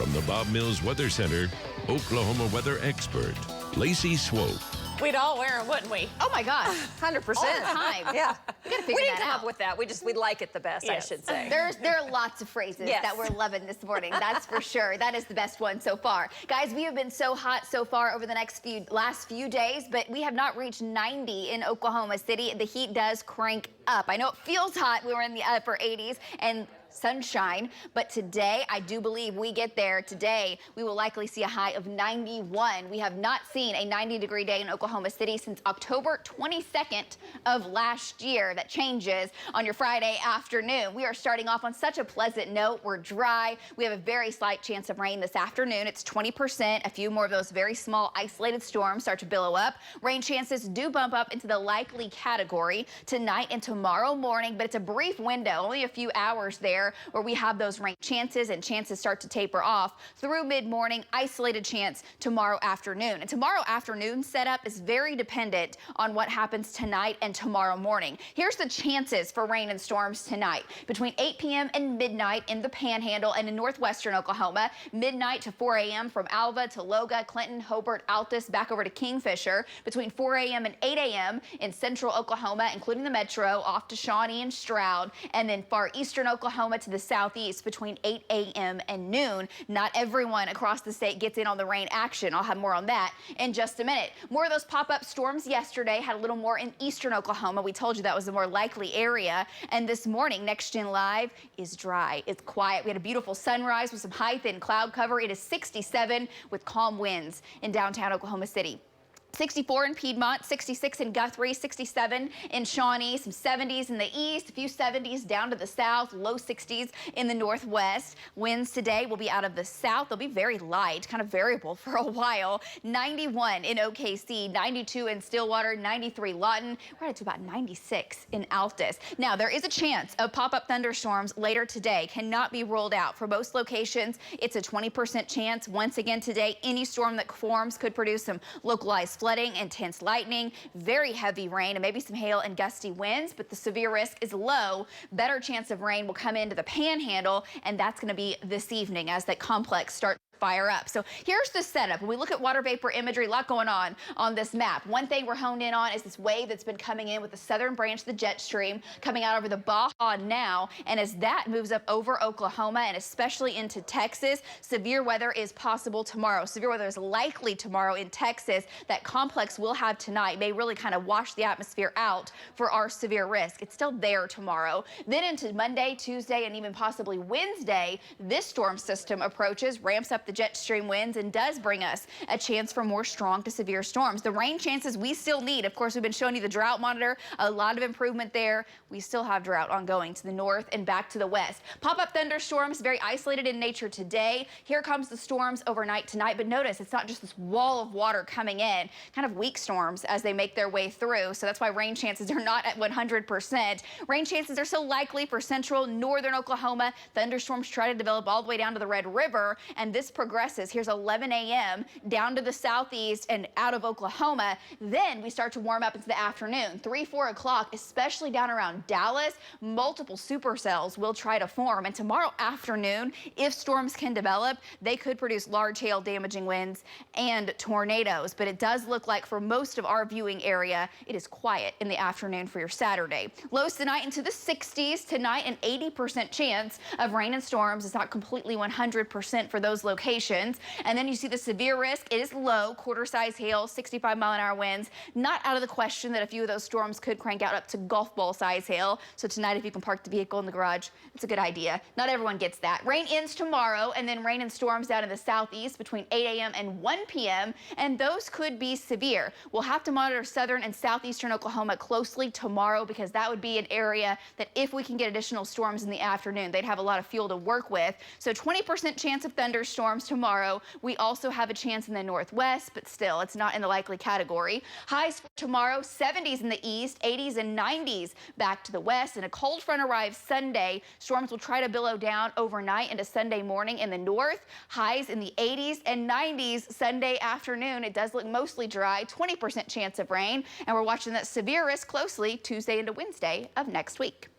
From the Bob Mills Weather Center, Oklahoma weather expert, Lacey Swope. We'd all wear them, wouldn't we? Oh my gosh, 100%. All the time. Yeah. We gotta figure We didn't that come out. up with that. We like it the best, Yes. I should say. There are lots of phrases Yes. that we're loving this morning. That's for sure. That is the best one so far. Guys, we have been so hot so far over the last few days, but we have not reached 90 in Oklahoma City. The heat does crank up. I know it feels hot. We were in the upper 80s and sunshine, but today I do believe we get there. Today we will likely see a high of 91. We have not seen a 90-degree day in Oklahoma City since October 22nd of last year. That changes on your Friday afternoon. We are starting off on such a pleasant note. We're dry. We have a very slight chance of rain this afternoon. It's 20%. A few more of those very small isolated storms start to billow up. Rain chances do bump up into the likely category tonight and tomorrow morning, but it's a brief window, only a few hours there, where we have those rain chances, and chances start to taper off through mid-morning. Isolated chance tomorrow afternoon. And tomorrow afternoon setup is very dependent on what happens tonight and tomorrow morning. Here's the chances for rain and storms tonight. Between 8 p.m. and midnight in the Panhandle and in northwestern Oklahoma. Midnight to 4 a.m. from Alva to Loga, Clinton, Hobart, Altus, back over to Kingfisher. Between 4 a.m. and 8 a.m. in central Oklahoma, including the metro, off to Shawnee and Stroud. And then far eastern Oklahoma to the southeast between 8 a.m. and noon. Not everyone across the state gets in on the rain action. I'll have more on that in just a minute. More of those pop-up storms yesterday. Had a little more in eastern Oklahoma. We told you that was the more likely area. And this morning, Next Gen Live is dry. It's quiet. We had a beautiful sunrise with some high thin cloud cover. It is 67 with calm winds in downtown Oklahoma City. 64 in Piedmont, 66 in Guthrie, 67 in Shawnee, some 70s in the east, a few 70s down to the south, low 60s in the northwest. Winds today will be out of the south. They'll be very light, kind of variable for a while. 91 in OKC, 92 in Stillwater, 93 Lawton. We're at to about 96 in Altus. Now, there is a chance of pop-up thunderstorms later today. Cannot be ruled out. For most locations, it's a 20% chance. Once again today, any storm that forms could produce some localized flooding, intense lightning, very heavy rain, and maybe some hail and gusty winds, but the severe risk is low. Better chance of rain will come into the Panhandle, and that's going to be this evening as that complex starts to fire up. So here's the setup. When we look at water vapor imagery, a lot going on this map. One thing we're honed in on is this wave that's been coming in with the southern branch of the jet stream coming out over the Baja now, and as that moves up over Oklahoma and especially into Texas, severe weather is possible tomorrow. Severe weather is likely tomorrow in Texas. That complex we'll have tonight may really kind of wash the atmosphere out for our severe risk. It's still there tomorrow. Then into Monday, Tuesday, and even possibly Wednesday, this storm system approaches, ramps up the jet stream winds, and does bring us a chance for more strong to severe storms. The rain chances we still need. Of course, we've been showing you the drought monitor. A lot of improvement there. We still have drought ongoing to the north and back to the west. Pop-up thunderstorms, very isolated in nature today. Here comes the storms overnight tonight, but notice it's not just this wall of water coming in. Kind of weak storms as they make their way through. So that's why rain chances are not at 100%. Rain chances are so likely for central northern Oklahoma. Thunderstorms try to develop all the way down to the Red River, and this progresses. Here's 11 a.m. down to the southeast and out of Oklahoma. Then we start to warm up into the afternoon. 3, 4 o'clock, especially down around Dallas, multiple supercells will try to form. And tomorrow afternoon, if storms can develop, they could produce large hail damaging winds and tornadoes. But it does look like for most of our viewing area, it is quiet in the afternoon for your Saturday. Lows tonight into the 60s. Tonight, an 80% chance of rain and storms. It's not completely 100% for those locations. And then you see the severe risk. It is low, quarter-size hail, 65-mile-an-hour winds. Not out of the question that a few of those storms could crank out up to golf ball-size hail. So tonight, if you can park the vehicle in the garage, it's a good idea. Not everyone gets that. Rain ends tomorrow, and then rain and storms down in the southeast between 8 a.m. and 1 p.m. And those could be severe. We'll have to monitor southern and southeastern Oklahoma closely tomorrow, because that would be an area that if we can get additional storms in the afternoon, they'd have a lot of fuel to work with. So 20% chance of thunderstorms tomorrow. We also have a chance in the northwest, but still, it's not in the likely category. Highs for tomorrow, 70s in the east, 80s and 90s back to the west, and a cold front arrives Sunday. Storms will try to billow down overnight into Sunday morning in the north. Highs in the 80s and 90s Sunday afternoon. It does look mostly dry, 20% chance of rain, and we're watching that severe risk closely Tuesday into Wednesday of next week.